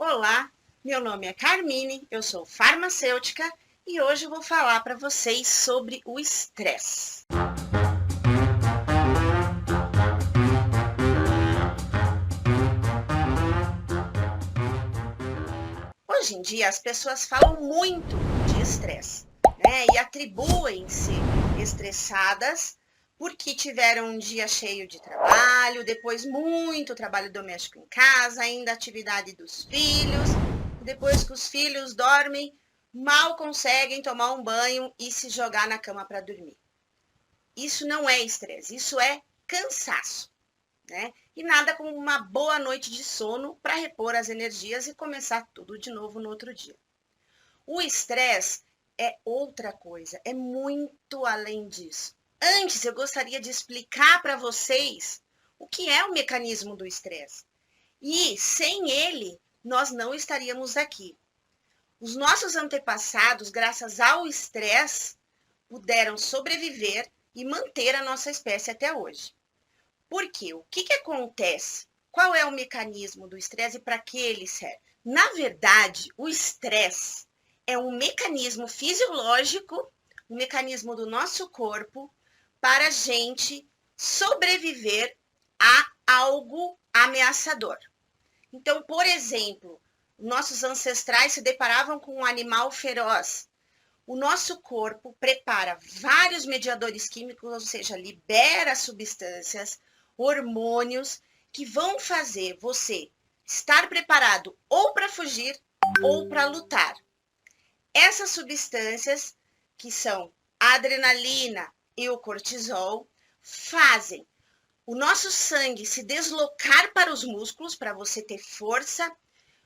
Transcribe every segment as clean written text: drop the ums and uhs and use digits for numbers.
Olá, meu nome é Carmine, eu sou farmacêutica e hoje eu vou falar para vocês sobre o estresse. Hoje em dia as pessoas falam muito de estresse, né? E atribuem-se estressadas porque tiveram um dia cheio de trabalho, depois muito trabalho doméstico em casa, ainda atividade dos filhos, depois que os filhos dormem, mal conseguem tomar um banho e se jogar na cama para dormir. Isso não é estresse, isso é cansaço, né? E nada como uma boa noite de sono para repor as energias e começar tudo de novo no outro dia. O estresse é outra coisa, é muito além disso. Antes, eu gostaria de explicar para vocês o que é o mecanismo do estresse. E sem ele, nós não estaríamos aqui. Os nossos antepassados, graças ao estresse, puderam sobreviver e manter a nossa espécie até hoje. Por quê? O que acontece? Qual é o mecanismo do estresse e para que ele serve? Na verdade, o estresse é um mecanismo fisiológico, um mecanismo do nosso corpo para a gente sobreviver a algo ameaçador. Então, por exemplo, nossos ancestrais se deparavam com um animal feroz. O nosso corpo prepara vários mediadores químicos, ou seja, libera substâncias, hormônios que vão fazer você estar preparado ou para fugir ou para lutar. Essas substâncias, que são a adrenalina e o cortisol, fazem o nosso sangue se deslocar para os músculos para você ter força,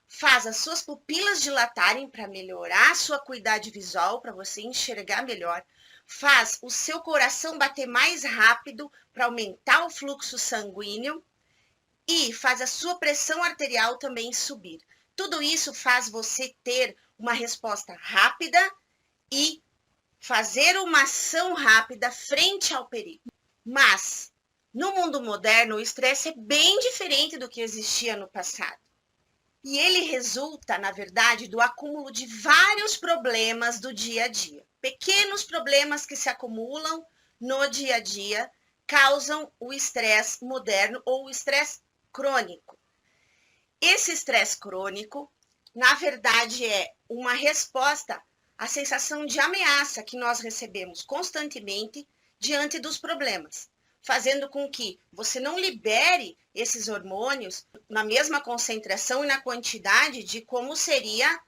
faz as suas pupilas dilatarem para melhorar a sua acuidade visual, para você enxergar melhor, faz o seu coração bater mais rápido para aumentar o fluxo sanguíneo e faz a sua pressão arterial também subir. Tudo isso faz você ter uma resposta rápida e fazer uma ação rápida frente ao perigo. Mas, no mundo moderno, o estresse é bem diferente do que existia no passado. E ele resulta, na verdade, do acúmulo de vários problemas do dia a dia. Pequenos problemas que se acumulam no dia a dia causam o estresse moderno ou o estresse crônico. Esse estresse crônico, na verdade, é uma resposta à sensação de ameaça que nós recebemos constantemente diante dos problemas, fazendo com que você não libere esses hormônios na mesma concentração e na quantidade de como seria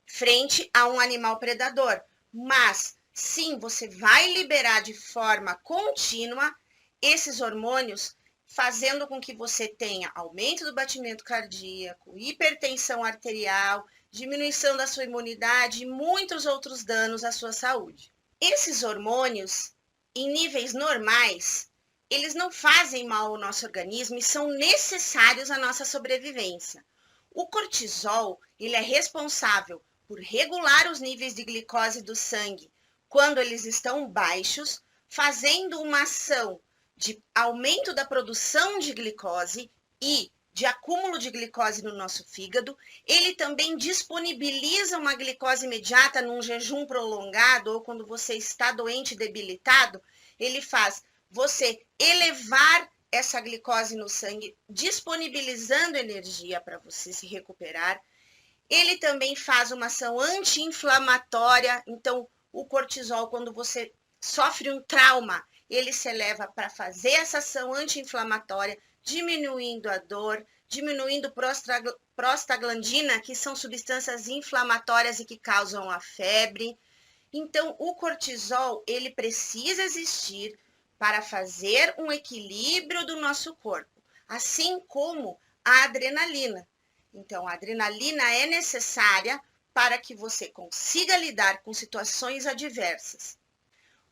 frente a um animal predador. Mas, sim, você vai liberar de forma contínua esses hormônios, fazendo com que você tenha aumento do batimento cardíaco, hipertensão arterial, diminuição da sua imunidade e muitos outros danos à sua saúde. Esses hormônios, em níveis normais, eles não fazem mal ao nosso organismo e são necessários à nossa sobrevivência. O cortisol, ele é responsável por regular os níveis de glicose do sangue quando eles estão baixos, fazendo uma ação de aumento da produção de glicose e de acúmulo de glicose no nosso fígado. Ele também disponibiliza uma glicose imediata num jejum prolongado ou quando você está doente, debilitado, ele faz você elevar essa glicose no sangue, disponibilizando energia para você se recuperar. Ele também faz uma ação anti-inflamatória, então o cortisol, quando você sofre um trauma, ele se eleva para fazer essa ação anti-inflamatória, diminuindo a dor, diminuindo prostaglandina, que são substâncias inflamatórias e que causam a febre. Então, o cortisol, ele precisa existir para fazer um equilíbrio do nosso corpo, assim como a adrenalina. Então, a adrenalina é necessária para que você consiga lidar com situações adversas.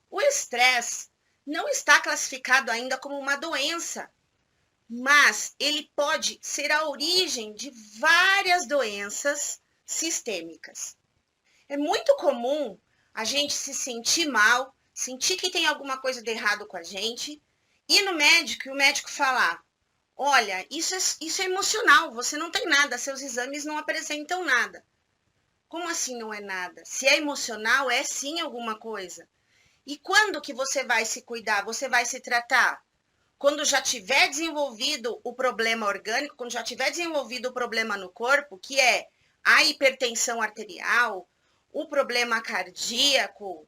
O estresse não está classificado ainda como uma doença, mas ele pode ser a origem de várias doenças sistêmicas. É muito comum a gente se sentir mal, sentir que tem alguma coisa de errado com a gente, ir no médico e o médico falar: olha, isso é emocional, você não tem nada, seus exames não apresentam nada. Como assim não é nada? Se é emocional, é sim alguma coisa. E quando que você vai se cuidar? Você vai se tratar? Quando já tiver desenvolvido o problema orgânico, quando já tiver desenvolvido o problema no corpo, que é a hipertensão arterial, o problema cardíaco,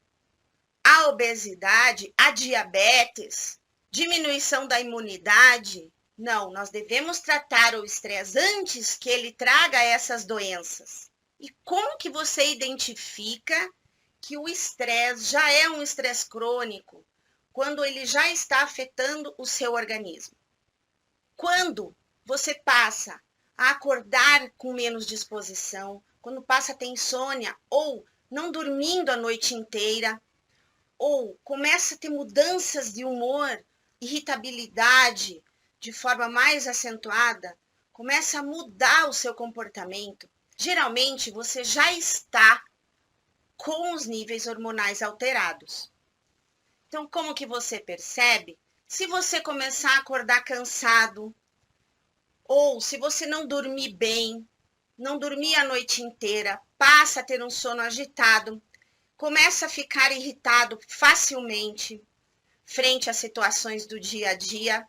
a obesidade, a diabetes, diminuição da imunidade. Não, nós devemos tratar o estresse antes que ele traga essas doenças. E como que você identifica que o estresse já é um estresse crônico, quando ele já está afetando o seu organismo? Quando você passa a acordar com menos disposição, quando passa a ter insônia ou não dormindo a noite inteira, ou começa a ter mudanças de humor, irritabilidade de forma mais acentuada, começa a mudar o seu comportamento, geralmente você já está com os níveis hormonais alterados. Então, como que você percebe? Se você começar a acordar cansado, ou se você não dormir bem, não dormir a noite inteira, passa a ter um sono agitado, começa a ficar irritado facilmente frente às situações do dia a dia,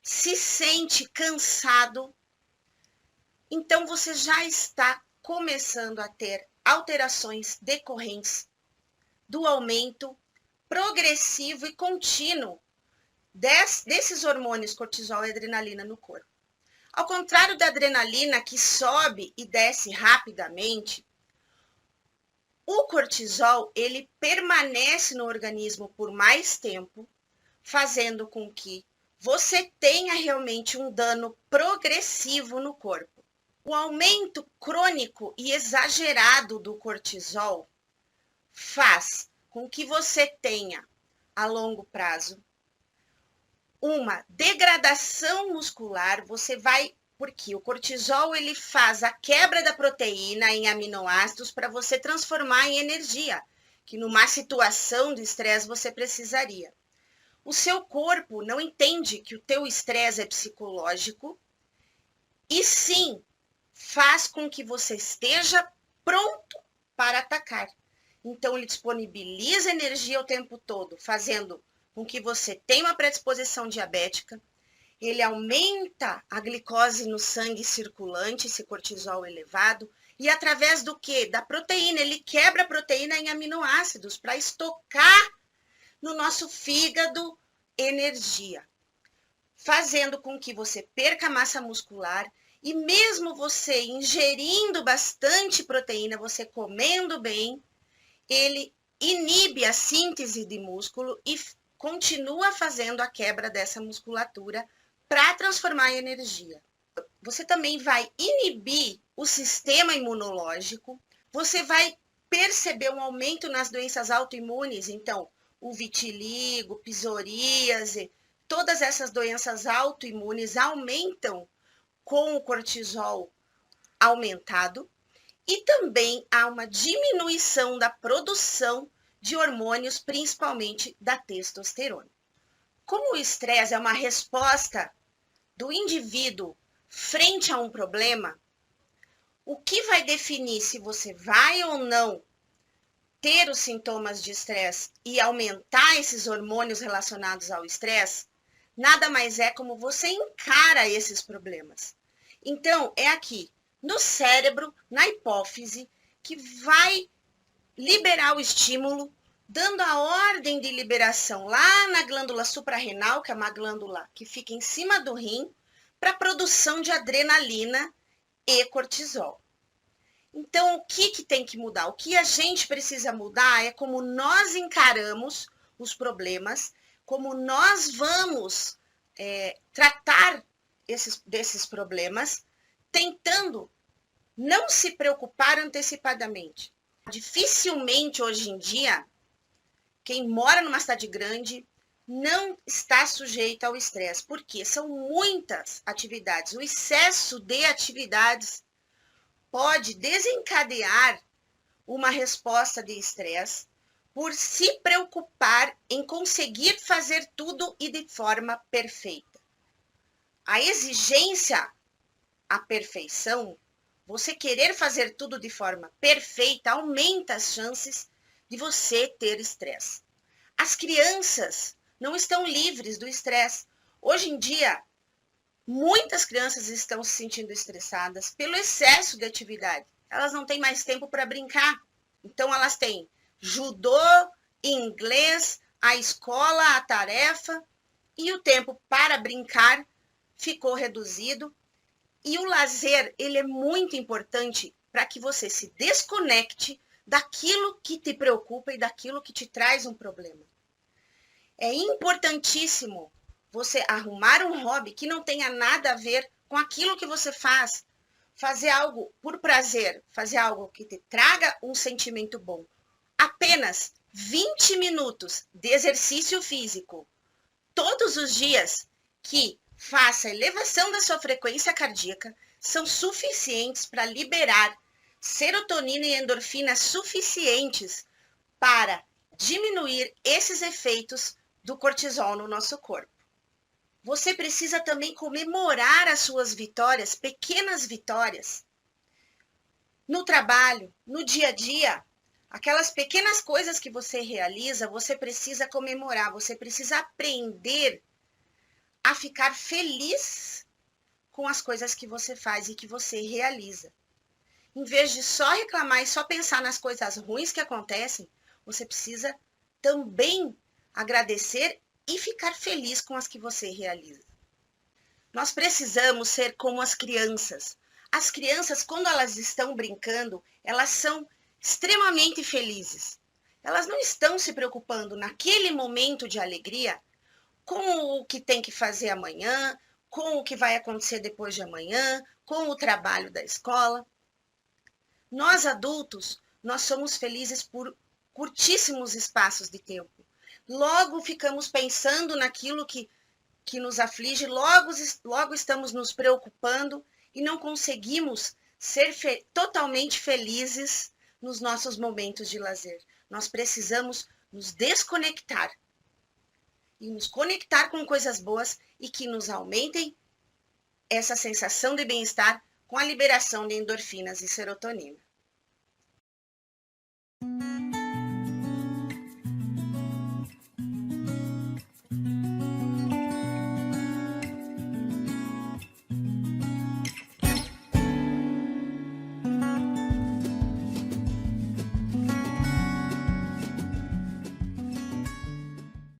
se sente cansado, então você já está começando a ter alterações decorrentes do aumento progressivo e contínuo desses hormônios cortisol e adrenalina no corpo. Ao contrário da adrenalina, que sobe e desce rapidamente, o cortisol, ele permanece no organismo por mais tempo, fazendo com que você tenha realmente um dano progressivo no corpo. O aumento crônico e exagerado do cortisol faz com que você tenha, a longo prazo, uma degradação muscular. Porque o cortisol ele faz a quebra da proteína em aminoácidos para você transformar em energia, que numa situação de estresse você precisaria. O seu corpo não entende que o teu estresse é psicológico e sim faz com que você esteja pronto para atacar. Então ele disponibiliza energia o tempo todo, fazendo com que você tenha uma predisposição diabética. Ele aumenta a glicose no sangue circulante, esse cortisol elevado, e através do quê? Da proteína. Ele quebra a proteína em aminoácidos para estocar no nosso fígado energia, fazendo com que você perca massa muscular e mesmo você ingerindo bastante proteína, você comendo bem, ele inibe a síntese de músculo e continua fazendo a quebra dessa musculatura para transformar em energia. Você também vai inibir o sistema imunológico, você vai perceber um aumento nas doenças autoimunes, então, o vitiligo, psoríase, todas essas doenças autoimunes aumentam com o cortisol aumentado, e também há uma diminuição da produção de hormônios, principalmente da testosterona. Como o estresse é uma resposta do indivíduo frente a um problema, o que vai definir se você vai ou não ter os sintomas de estresse e aumentar esses hormônios relacionados ao estresse, nada mais é como você encara esses problemas. Então, é aqui, no cérebro, na hipófise, que vai liberar o estímulo, dando a ordem de liberação lá na glândula suprarrenal, que é uma glândula que fica em cima do rim, para a produção de adrenalina e cortisol. Então, o que tem que mudar? O que a gente precisa mudar é como nós encaramos os problemas, como nós vamos tratar desses problemas, tentando não se preocupar antecipadamente. Dificilmente, hoje em dia, quem mora numa cidade grande não está sujeito ao estresse, porque são muitas atividades. O excesso de atividades pode desencadear uma resposta de estresse por se preocupar em conseguir fazer tudo e de forma perfeita. a exigência, a perfeição, você querer fazer tudo de forma perfeita, aumenta as chances de você ter estresse. As crianças não estão livres do estresse. Hoje em dia, muitas crianças estão se sentindo estressadas pelo excesso de atividade. Elas não têm mais tempo para brincar. Então, elas têm judô, inglês, a escola, a tarefa, e o tempo para brincar ficou reduzido. E o lazer, ele é muito importante para que você se desconecte daquilo que te preocupa e daquilo que te traz um problema. É importantíssimo você arrumar um hobby que não tenha nada a ver com aquilo que você faz. Fazer algo por prazer, fazer algo que te traga um sentimento bom. Apenas 20 minutos de exercício físico todos os dias que faça a elevação da sua frequência cardíaca são suficientes para liberar serotonina e endorfina suficientes para diminuir esses efeitos do cortisol no nosso corpo. Você precisa também comemorar as suas vitórias, pequenas vitórias. No trabalho, no dia a dia, aquelas pequenas coisas que você realiza, você precisa comemorar, você precisa aprender a ficar feliz com as coisas que você faz e que você realiza. Em vez de só reclamar e só pensar nas coisas ruins que acontecem, você precisa também agradecer e ficar feliz com as que você realiza. Nós precisamos ser como as crianças. As crianças, quando elas estão brincando, elas são extremamente felizes. Elas não estão se preocupando naquele momento de alegria com o que tem que fazer amanhã, com o que vai acontecer depois de amanhã, com o trabalho da escola. Nós adultos, nós somos felizes por curtíssimos espaços de tempo. Logo ficamos pensando naquilo que nos aflige, logo estamos nos preocupando e não conseguimos ser totalmente felizes nos nossos momentos de lazer. Nós precisamos nos desconectar e nos conectar com coisas boas e que nos aumentem essa sensação de bem-estar com a liberação de endorfinas e serotonina.